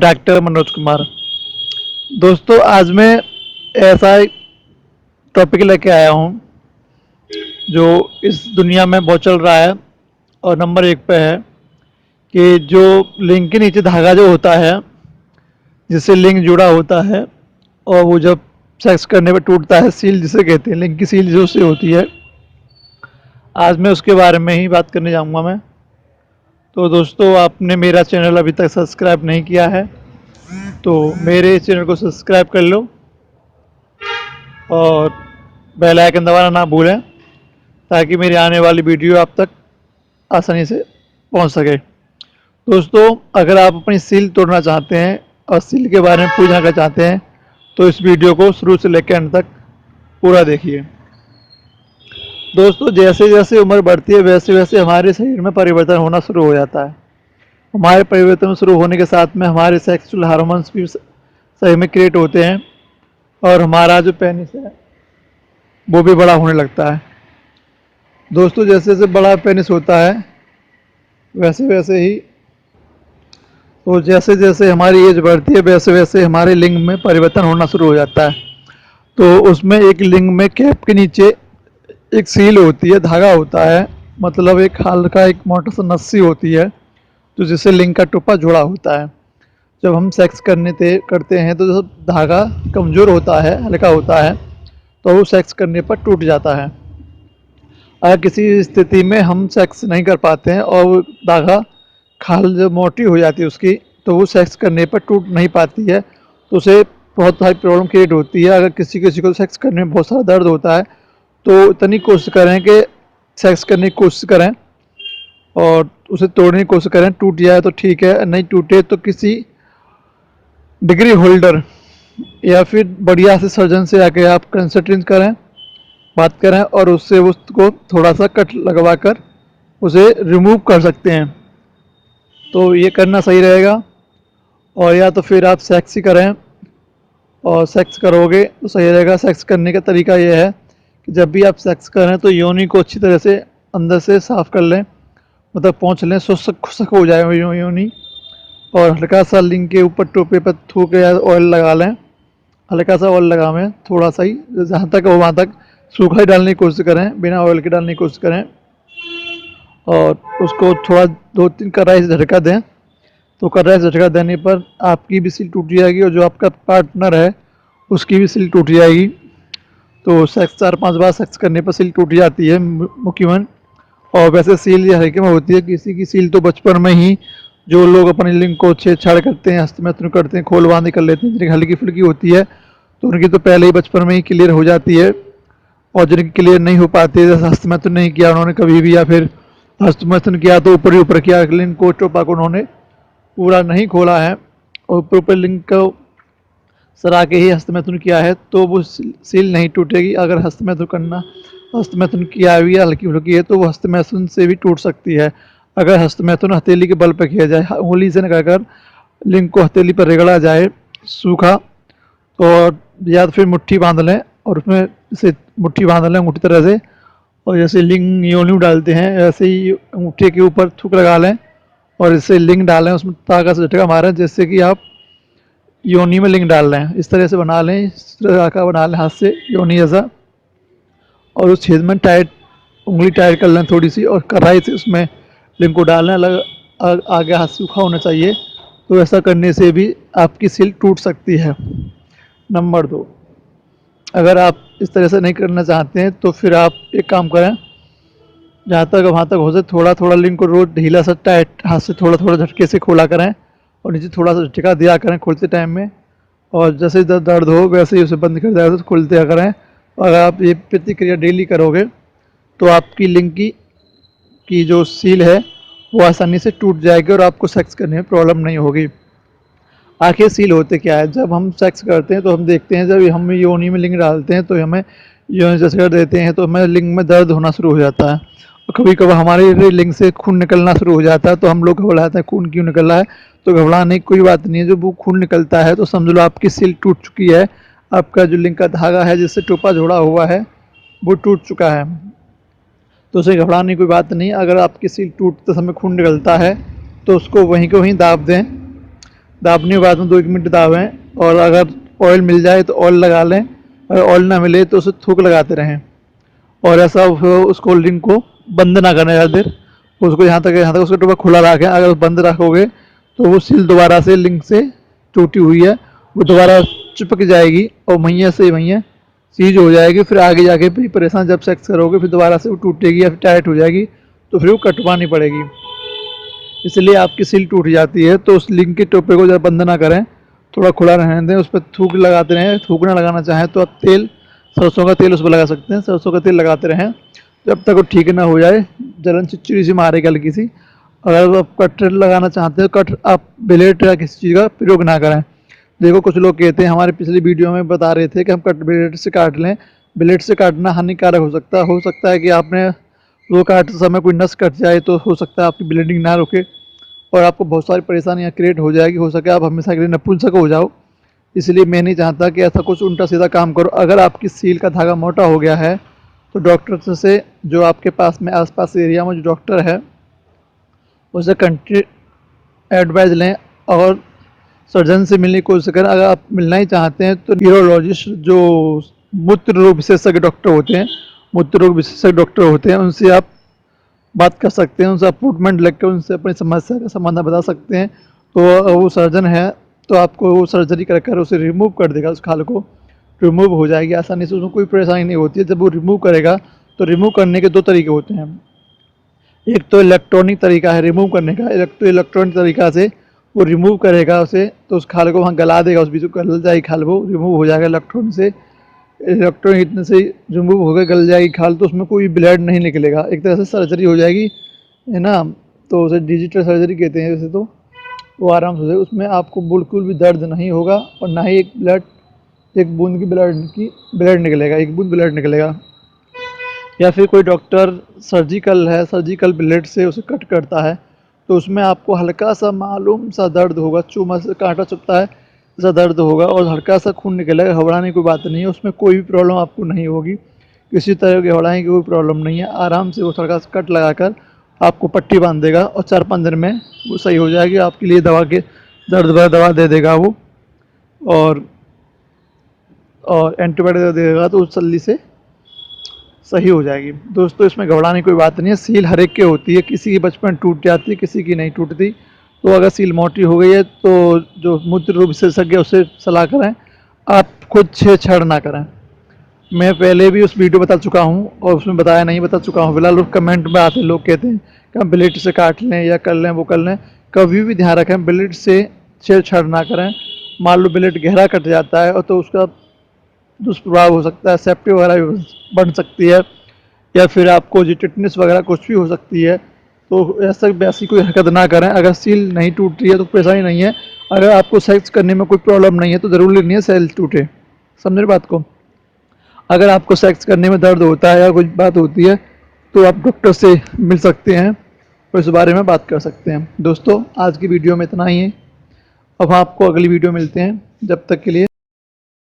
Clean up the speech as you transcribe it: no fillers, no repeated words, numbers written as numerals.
Doctor Manoj Kumar. दोस्तों, आज मैं ऐसा एक टॉपिक लेके आया हूँ जो इस दुनिया में बहुत चल रहा है और नंबर एक पे है कि जो लिंग के नीचे धागा जो होता है, जिससे लिंग जुड़ा होता है और वो जब सेक्स करने पे टूटता है, सील जिसे कहते हैं, लिंग की सील जो उससे होती है। आज मैं उसके बारे में ही बात करने जाऊँगा मैं। तो दोस्तों, आपने मेरा चैनल अभी तक सब्सक्राइब नहीं किया है तो मेरे चैनल को सब्सक्राइब कर लो और बेल आइकन दबाना ना भूलें ताकि मेरी आने वाली वीडियो आप तक आसानी से पहुंच सके। दोस्तों, अगर आप अपनी सील तोड़ना चाहते हैं और सील के बारे में पूछना कर चाहते हैं तो इस वीडियो को शुरू से लेकर अंत तक पूरा देखिए। दोस्तों, जैसे जैसे उम्र बढ़ती है वैसे वैसे हमारे शरीर में परिवर्तन होना शुरू हो जाता है। हमारे परिवर्तन शुरू होने के साथ में हमारे सेक्सुअल हार्मोन्स भी सही में क्रिएट होते हैं और हमारा जो पेनिस है वो भी बड़ा होने लगता है। दोस्तों, जैसे जैसे बड़ा पेनिस होता है वैसे वैसे ही तो जैसे जैसे हमारी एज बढ़ती है वैसे वैसे हमारे लिंग में परिवर्तन होना शुरू हो जाता है। तो उसमें एक लिंग में कैप के नीचे एक सील होती है, धागा होता है, मतलब एक हल्का एक मोटा सा नस्सी होती है तो जिससे लिंग का टुप्पा जुड़ा होता है। जब हम सेक्स करते हैं तो जब धागा कमज़ोर होता है, हल्का होता है, तो वो सेक्स करने पर टूट जाता है। अगर किसी स्थिति में हम सेक्स नहीं कर पाते हैं और वो धागा खाल जब मोटी हो जाती है उसकी, तो वो सेक्स करने पर टूट नहीं पाती है तो उसे बहुत सारी प्रॉब्लम क्रिएट होती है। अगर किसी किसी को सेक्स करने में बहुत सारा दर्द होता है तो इतनी कोशिश करें कि सेक्स करने की कोशिश करें और उसे तोड़ने की कोशिश करें। टूट जाए तो ठीक है, नहीं टूटे तो किसी डिग्री होल्डर या फिर बढ़िया से सर्जन से आके आप कंसल्टेंट करें, बात करें और उससे उसको थोड़ा सा कट लगवा कर उसे रिमूव कर सकते हैं। तो ये करना सही रहेगा। और या तो फिर आप सेक्स ही करें और सेक्स करोगे तो सही रहेगा। सेक्स करने का तरीका ये है कि जब भी आप सेक्स करें तो योनि को अच्छी तरह से अंदर से साफ़ कर लें, मतलब पोंछ लें, शुष्क खुश्क हो जाए योनि, और हल्का सा लिंग के ऊपर टोपे पर थूक या ऑयल लगा लें। हल्का सा ऑयल लगावें, थोड़ा सा ही, जहाँ तक हो वहाँ तक सूखा ही डालने की कोशिश करें, बिना ऑयल के डालने की कोशिश करें और उसको थोड़ा 2-3 कढ़ाई से झटका दें। तो कढ़ाई से झटका देने पर आपकी भी सील टूट जाएगी और जो आपका पार्टनर है उसकी भी सील टूट जाएगी। तो सेक्स 4-5 बार सेक्स करने पर सील टूट जाती है मुख्यमन। और वैसे सील ये हल्के में होती है, किसी की सील तो बचपन में ही, जो लोग अपने लिंग को छेड़छाड़ करते हैं, हस्तमैथुन करते हैं, खोल बांधी कर लेते हैं, जिनकी हल्की फुल्की होती है तो उनकी तो पहले ही बचपन में ही क्लियर हो जाती है। और जिनकी क्लियर नहीं हो पाती है, जैसे हस्तमैथुन नहीं किया उन्होंने कभी भी, या फिर हस्तमैथुन किया तो ऊपर ही ऊपर किया, लिंग को टोपा को उन्होंने पूरा नहीं खोला है और ऊपर ऊपर लिंग को सरा के ही हस्तमैथुन किया है तो वो सील नहीं टूटेगी। अगर हस्तमैथुन किया हुई हल्की फुल्की है तो वो हस्तमैथुन से भी टूट सकती है। अगर हस्तमैथुन हथेली के बल पर किया जाए, उंगली से लगाकर लिंग को हथेली पर रगड़ा जाए सूखा, तो या तो फिर मुट्ठी बांध लें और उसमें से मुट्ठी बांध लें अंगूठी तरह से, और जैसे लिंग योनि डालते हैं ऐसे ही अंगूठे के ऊपर थूक लगा लें और इससे लिंग डालें, उसमें ताकत से झटका मारें जैसे कि आप योनि में लिंग डाल रहे हैं। इस तरह से बना लें, इस तरह का बना लें हाथ से योनि जैसा, और उस छेद में टाइट उंगली टाइट कर लें थोड़ी सी और कढ़ाई से उसमें लिंग को डालना, अलग आगे हाथ सूखा होना चाहिए। तो ऐसा करने से भी आपकी सील टूट सकती है। नंबर 2, अगर आप इस तरह से नहीं करना चाहते हैं तो फिर आप एक काम करें, जहाँ तक वहाँ तक हो जाए थोड़ा थोड़ा लिंग को रोज ढीला सा टाइट हाथ से थोड़ा थोड़ा झटके से खोला करें और नीचे थोड़ा सा झटका दिया करें खोलते टाइम में, और जैसे दर्द हो वैसे ही उसे बंद कर दिया तो खोलते करें। अगर आप ये प्रतिक्रिया डेली करोगे तो आपकी लिंग की जो सील है वो आसानी से टूट जाएगी और आपको सेक्स करने में प्रॉब्लम नहीं होगी। आखिर सील होते क्या है? जब हम सेक्स करते हैं तो हम देखते हैं, जब हम योनि में लिंग डालते हैं तो हमें योनि जैसे कर देते हैं तो हमें लिंग में दर्द होना शुरू हो जाता है और कभी कभी हमारे लिंग से खून निकलना शुरू हो जाता है। तो हम लोग घबराते हैं, खून क्यों निकल रहा है? तो घबराने की कोई बात नहीं है, जब वो खून निकलता है तो समझ लो आपकी सील टूट चुकी है, आपका जो लिंग का धागा है जिससे टोपा जोड़ा हुआ है वो टूट चुका है। तो उसे घबराने की कोई बात नहीं। अगर आपकी सील टूटते समय खून निकलता है तो उसको वहीं के वहीं दाब दें, दाबने के बाद में 2-1 मिनट दाबें, और अगर ऑयल मिल जाए तो ऑयल लगा लें, अगर ऑयल ना मिले तो उसे थूक लगाते रहें। और ऐसा उस कोल्ड ड्रिंक को बंद ना करें ज़्यादा देर, उसको यहाँ तक उसका टोपा खुला रखें। अगर बंद रखोगे तो वो सील दोबारा से लिंक से टूटी हुई है वो दोबारा चिपक जाएगी और वहीं से वहीं सीज हो जाएगी। फिर आगे जाके भी परेशान, जब सेक्स करोगे फिर दोबारा से वो टूटेगी या फिर टाइट हो जाएगी, तो फिर वो कटवानी पड़ेगी। इसलिए आपकी सील टूट जाती है। तो उस लिंक के टोपे को जब बंद ना करें, थोड़ा खुला रहने दें, उस पर थूक लगाते रहें। थूक ना लगाना चाहें तो आप तेल, सरसों का तेल उस पर लगा सकते हैं। सरसों का तेल लगाते रहें जब तक वो ठीक ना हो जाए, जलन चिड़चिड़ी सी मारेगी हल्की सी। अगर आप कट लगाना चाहते हैं, कट आप ब्लेड या किसी चीज़ का प्रयोग ना करें। देखो कुछ लोग कहते हैं, हमारे पिछली वीडियो में बता रहे थे कि हम कट ब्लेड से काट लें। ब्लेड से काटना हानिकारक हो सकता है कि आपने वो काटते समय कोई नस कट जाए, तो हो सकता है आपकी ब्लीडिंग ना रुके और आपको बहुत सारी परेशानियाँ क्रिएट हो जाएगी। हो सके आप हमेशा के लिए नपुंसक हो जाओ। इसलिए मैं नहीं चाहता कि ऐसा कुछ उल्टा सीधा काम करो। अगर आपकी सील का धागा मोटा हो गया है तो डॉक्टर से, जो आपके पास में आसपास एरिया में जो डॉक्टर है, उससे कंट्री एडवाइस लें और सर्जन से मिलने की कोशिश करें। अगर आप मिलना ही चाहते हैं तो न्यूरोलॉजिस्ट, जो मूत्र रोग विशेषज्ञ डॉक्टर होते हैं, मूत्र रोग विशेषज्ञ डॉक्टर होते हैं, उनसे आप बात कर सकते हैं। उनसे अपॉइंटमेंट लेकर उनसे अपनी समस्या का समाधान बता सकते हैं। तो वो सर्जन है तो आपको वो सर्जरी कर उसे रिमूव कर देगा। उस खाल को रिमूव हो जाएगी आसानी से, उसमें कोई परेशानी नहीं होती है। जब वो रिमूव करेगा तो रिमूव करने के 2 तरीके होते हैं। एक तो इलेक्ट्रॉनिक तरीका है रिमूव करने का। इलेक्ट्रॉनिक तरीका से वो रिमूव करेगा उसे, तो उस खाल को वहाँ गला देगा, उस बीच को गल जाएगी खाल, वो रिमूव हो जाएगा इलेक्ट्रॉन से। इलेक्ट्रॉन इतने से रिमूव होकर गल जाएगी खाल, तो उसमें कोई ब्लड नहीं निकलेगा। एक तरह से सर्जरी हो जाएगी, है ना। तो उसे डिजिटल सर्जरी कहते हैं वैसे तो। वो आराम से हो जाएगी, उसमें आपको बिल्कुल भी दर्द नहीं होगा और ना ही एक बूंद की ब्लड निकलेगा, एक बूंद ब्लड निकलेगा। या फिर कोई डॉक्टर सर्जिकल ब्लेड से उसे कट करता है, तो उसमें आपको हल्का सा मालूम सा दर्द होगा, चूमा से कांटा चुभता है ऐसा दर्द होगा और हल्का सा खून निकलेगा। घबराने की कोई बात नहीं है, उसमें कोई भी प्रॉब्लम आपको नहीं होगी, किसी तरह की घबराने की कोई प्रॉब्लम नहीं है। आराम से वो हल्का सा कट लगाकर आपको पट्टी बांध देगा और 4-5 दिन में वो सही हो जाएगी। आपके लिए दर्द भरा दवा दे देगा वो, और एंटीबायोटिक दे देगा, तो उस जल्दी से सही हो जाएगी। दोस्तों इसमें घबराने की कोई बात नहीं है। सील हर एक की होती है, किसी की बचपन टूट जाती है, किसी की नहीं टूटती। तो अगर सील मोटी हो गई है तो जो मूत्र रोग विशेषज्ञ उससे सलाह करें, आप खुद छेड़छाड़ ना करें। मैं पहले भी उस वीडियो बता चुका हूँ और उसमें बताया नहीं बता चुका हूँ। फिलहाल कमेंट में आते लोग कहते हैं कि हम ब्लेड से काट लें या कर लें वो कर लें। कभी भी ध्यान रखें, ब्लेड से छेड़छाड़ ना करें। मान लो ब्लेड गहरा कट जाता है और तो उसका दुष्प्रभाव हो सकता है, सेप्टी वगैरह भी बन सकती है, या फिर आपको जो टिटनेस वगैरह कुछ भी हो सकती है। तो वैसी कोई हरकत ना करें। अगर सील नहीं टूट रही है तो परेशानी नहीं है। अगर आपको सेक्स करने में कोई प्रॉब्लम नहीं है तो ज़रूरी नहीं है सेल टूटे। समझे बात को। अगर आपको सेक्स करने में दर्द होता है या कुछ बात होती है तो आप डॉक्टर से मिल सकते हैं और इस बारे में बात कर सकते हैं। दोस्तों आज की वीडियो में इतना ही है। अब आपको अगली वीडियो मिलते हैं, जब तक के लिए